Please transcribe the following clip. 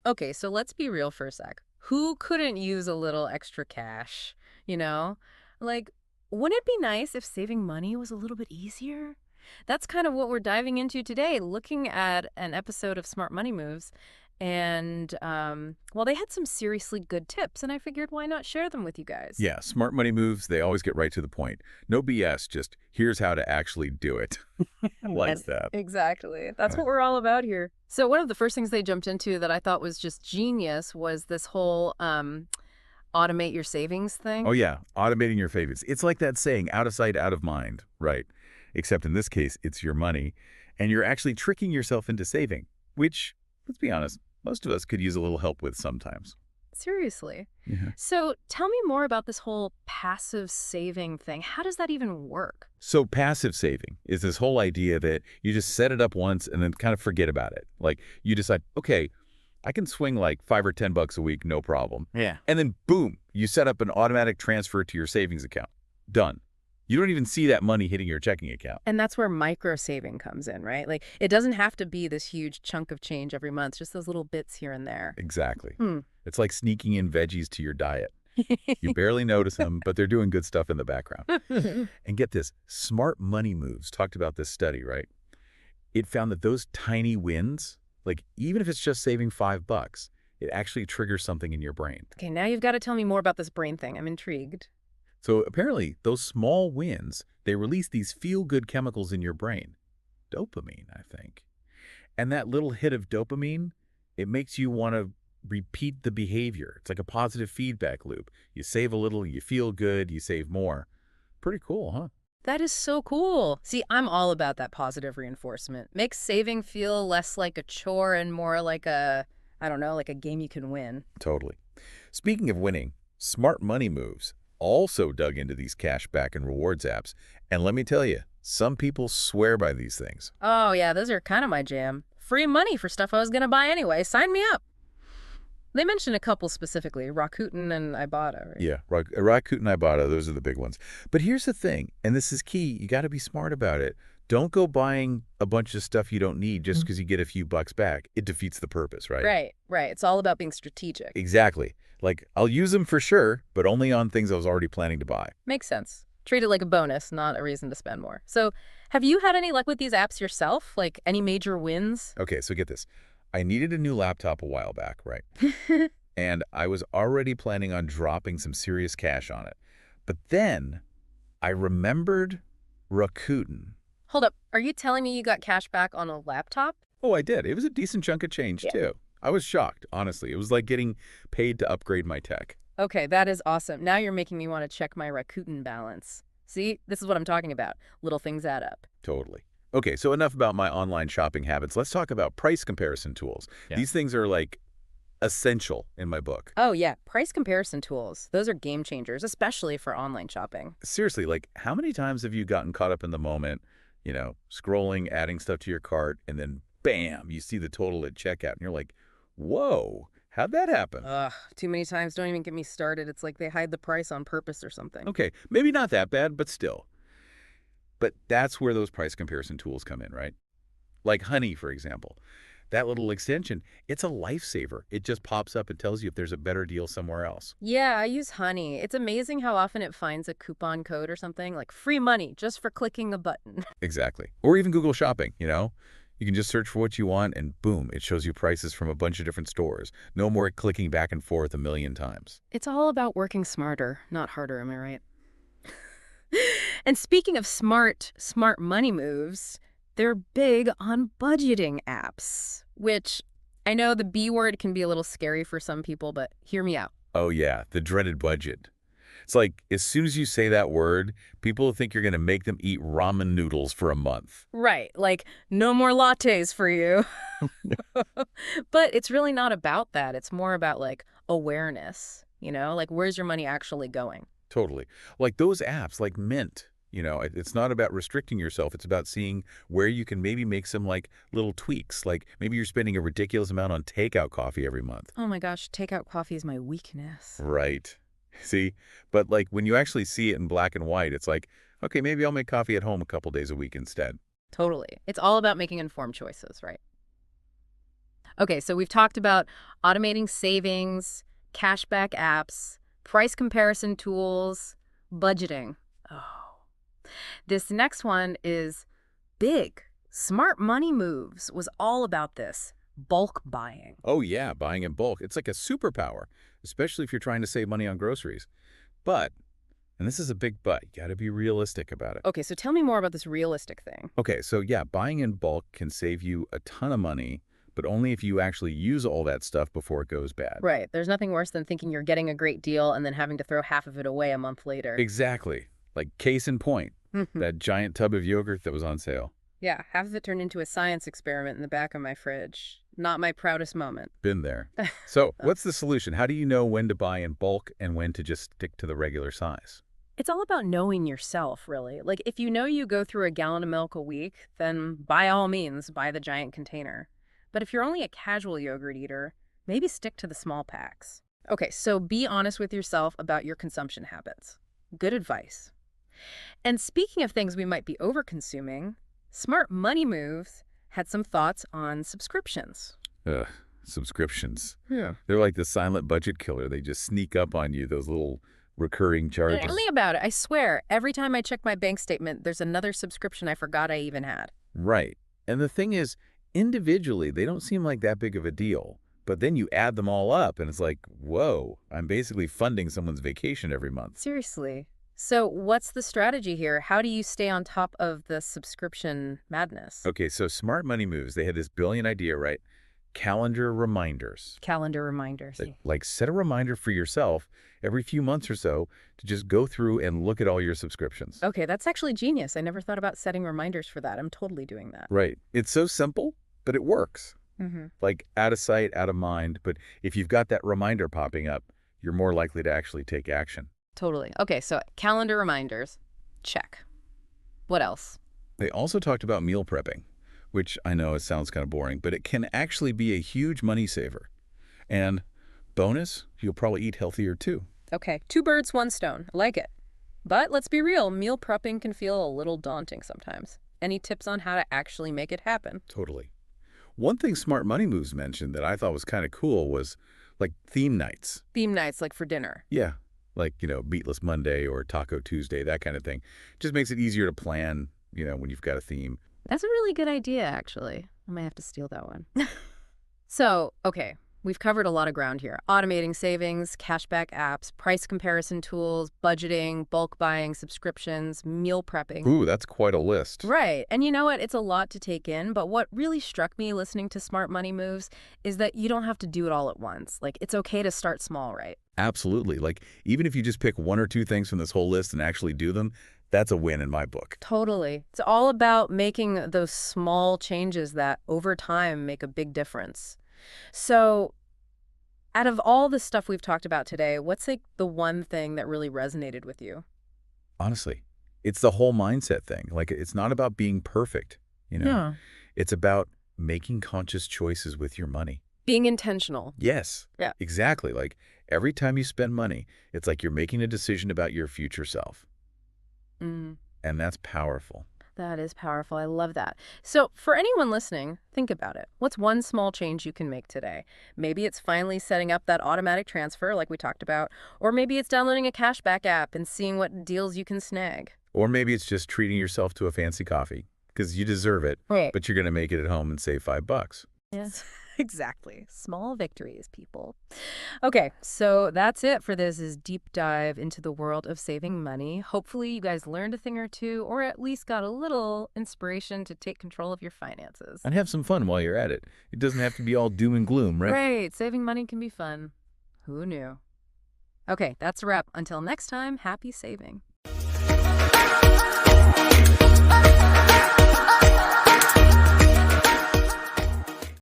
Okay, so let's be real for a sec. Who couldn't use a little extra cash, you know? Like, wouldn't it be nice if saving money was a little bit easier? That's kind of what we're diving into today, looking at an episode of Smart Money Moves. And, well, they had some seriously good tips, and I figured why not share them with you guys? Yeah, smart money moves, they always get right to the point. No BS, just here's how to actually do it. Like And that. exactly. That's Uh, what we're all about here. So one of the first things they jumped into that I thought was just genius was this whole automate your savings Oh thing. yeah, automating your favorites. It's like that saying, out of sight, out of mind, right? Except in this case, it's your money, and you're actually tricking yourself into saving, which, let's be honest, most of us could use a little help with sometimes. Seriously. Yeah. So tell me more about this whole passive saving thing. How does that even work? So passive saving is this whole idea that you just set it up once and then kind of forget about it. Like you decide, okay, I can swing like $5 or $10 a week, no problem. Yeah. And then boom, you set up an automatic transfer to your savings account. Done. You don't even see that money hitting your checking account. And that's where micro saving comes in, right? Like it doesn't have to be this huge chunk of change every month, just those little bits here and there. Exactly. Hmm. It's like sneaking in veggies to your diet. You barely notice them, but they're doing good stuff in the background. And get this, Smart Money Moves talked about this study, right? It found that those tiny wins, like even if it's just saving $5, it actually triggers something in your brain. Okay, now you've got to tell me more about this brain thing. I'm intrigued. So apparently those small wins, they release these feel-good chemicals in your brain. Dopamine, I think. And that little hit of dopamine, it makes you want to repeat the behavior. It's like a positive feedback loop. You save a little, you feel good, you save more. Pretty cool, huh? That is so cool. See, I'm all about that positive reinforcement. Makes saving feel less like a chore and more like I don't know, like a game you can win. Totally. Speaking of winning, Smart Money Moves also dug into these cashback and rewards apps. And let me tell you, some people swear by these things. Oh, yeah, those are kind of my jam. Free money for stuff I was going to buy anyway. Sign me up. They mentioned a couple specifically, Rakuten and Ibotta, right? Yeah, Rakuten and Ibotta, those are the big ones. But here's the thing, and this is key, you got to be smart about it. Don't go buying a bunch of stuff you don't need just because you get a few bucks back. It defeats the purpose, right? Right, right. It's all about being strategic. Exactly. Like, I'll use them for sure, but only on things I was already planning to buy. Makes sense. Treat it like a bonus, not a reason to spend more. So, have you had any luck with these apps yourself? Like any major wins? Okay, so get this. I needed a new laptop a while back, right? And I was already planning on dropping some serious cash on it. But then I remembered Rakuten. Hold up. Are you telling me you got cash back on a laptop? Oh, I did. It was a decent chunk of change, Yeah. too. I was shocked, honestly. It was like getting paid to upgrade my tech. Okay, that is awesome. Now you're making me want to check my Rakuten balance. See, this is what I'm talking about. Little things add up. Totally. Okay, so enough about my online shopping habits. Let's talk about price comparison tools. Yeah. These things are like essential in my book. Oh, yeah. Price comparison tools. Those are game changers, especially for online shopping. Seriously, like how many times have you gotten caught up in the moment, scrolling, adding stuff to your cart, and then bam, you see the total at checkout, and you're like, whoa, how'd that happen? Ugh, too many times. Don't even get me started. It's like they hide the price on purpose or something. Okay, maybe not that bad, but still. But that's where those price comparison tools come in, right? Like Honey, for example. That little extension, it's a lifesaver. It just pops up and tells you if there's a better deal somewhere else. Yeah, I use Honey. It's amazing how often it finds a coupon code or something, like free money just for clicking a button. Exactly. Or even Google Shopping, You can just search for what you want and boom, it shows you prices from a bunch of different stores. No more clicking back and forth a million times. It's all about working smarter, not harder, am I right? And speaking of smart money moves, they're big on budgeting apps, which I know the B word can be a little scary for some people, but hear me out. Oh yeah, the dreaded budget. It's like, as soon as you say that word, people think you're going to make them eat ramen noodles for a month. Right, like no more lattes for you. But it's really not about that. It's more about like awareness, like where's your money actually going? Totally. Like those apps, like Mint, it's not about restricting yourself. It's about seeing where you can maybe make some like little tweaks. Like maybe you're spending a ridiculous amount on takeout coffee every month. Oh my gosh, takeout coffee is my weakness. Right. See? But like when you actually see it in black and white, it's like, okay, maybe I'll make coffee at home a couple days a week instead. Totally. It's all about making informed choices, right? Okay, so we've talked about automating savings, cashback apps, price comparison tools, budgeting. Oh, this next one is big. Smart money moves was all about this. Bulk buying. Oh yeah, buying in bulk. It's like a superpower, especially if you're trying to save money on groceries. But, and this is a big but, you got to be realistic about it. Okay, so tell me more about this realistic thing. Okay, so yeah, buying in bulk can save you a ton of money, but only if you actually use all that stuff before it goes bad. Right, there's nothing worse than thinking you're getting a great deal and then having to throw half of it away a month later. Exactly. Like case in point, that giant tub of yogurt that was on sale. Yeah, half of it turned into a science experiment in the back of my fridge. Not my proudest moment. Been there. So what's the solution? How do you know when to buy in bulk and when to just stick to the regular size? It's all about knowing yourself, really. Like, if you know you go through a gallon of milk a week, then by all means, buy the giant container. But if you're only a casual yogurt eater, maybe stick to the small packs. Okay, so be honest with yourself about your consumption habits. Good advice. And speaking of things we might be over-consuming, Smart Money Moves had some thoughts on subscriptions. Ugh, subscriptions. Yeah. They're like the silent budget killer. They just sneak up on you, those little recurring charges. Tell me about it. I swear, every time I check my bank statement, there's another subscription I forgot I even had. Right. And the thing is, individually, they don't seem like that big of a deal. But then you add them all up, and it's like, whoa, I'm basically funding someone's vacation every month. Seriously. So what's the strategy here? How do you stay on top of the subscription madness? Okay, so Smart Money Moves, they had this brilliant idea, right? Calendar reminders. Calendar reminders. Like set a reminder for yourself every few months or so to just go through and look at all your subscriptions. Okay, that's actually genius. I never thought about setting reminders for that. I'm totally doing that. Right. It's so simple, but it works. Mm-hmm. Like out of sight, out of mind. But if you've got that reminder popping up, you're more likely to actually take action. Totally. Okay, so calendar reminders. Check. What else? They also talked about meal prepping, which I know it sounds kind of boring, but it can actually be a huge money saver. And bonus, you'll probably eat healthier too. Okay, 2 birds, 1 stone. I like it. But let's be real, meal prepping can feel a little daunting sometimes. Any tips on how to actually make it happen? Totally. One thing Smart Money Moves mentioned that I thought was kind of cool was like theme nights. Theme nights, like for dinner. Yeah, like, Meatless Monday or Taco Tuesday, that kind of thing. Just makes it easier to plan, when you've got a theme. That's a really good idea, actually. I might have to steal that one. So, okay, we've covered a lot of ground here. Automating savings, cashback apps, price comparison tools, budgeting, bulk buying, subscriptions, meal prepping. Ooh, that's quite a list. Right. And you know what? It's a lot to take in, but what really struck me listening to Smart Money Moves is that you don't have to do it all at once. Like, it's okay to start small, right? Absolutely. Like, even if you just pick 1 or 2 things from this whole list and actually do them, that's a win in my book. Totally. It's all about making those small changes that over time make a big difference. So, out of all the stuff we've talked about today, what's like the one thing that really resonated with you? Honestly, it's the whole mindset thing. Like, it's not about being perfect, Yeah. It's about making conscious choices with your money. Being intentional. Yes. Yeah. Exactly. Like, every time you spend money, it's like you're making a decision about your future self. Mm. And that's powerful. That is powerful. I love that. So for anyone listening, think about it. What's one small change you can make today? Maybe it's finally setting up that automatic transfer like we talked about, or maybe it's downloading a cashback app and seeing what deals you can snag. Or maybe it's just treating yourself to a fancy coffee because you deserve it, Right. but you're going to make it at home and save $5. Yes, exactly. Small victories, people. Okay, so that's it for this is deep dive into the world of saving money. Hopefully you guys learned a thing or two, or at least got a little inspiration to take control of your finances. And have some fun while you're at it. It doesn't have to be all doom and gloom, right? Right, saving money can be fun. Who knew? Okay, that's a wrap. Until next time, happy saving.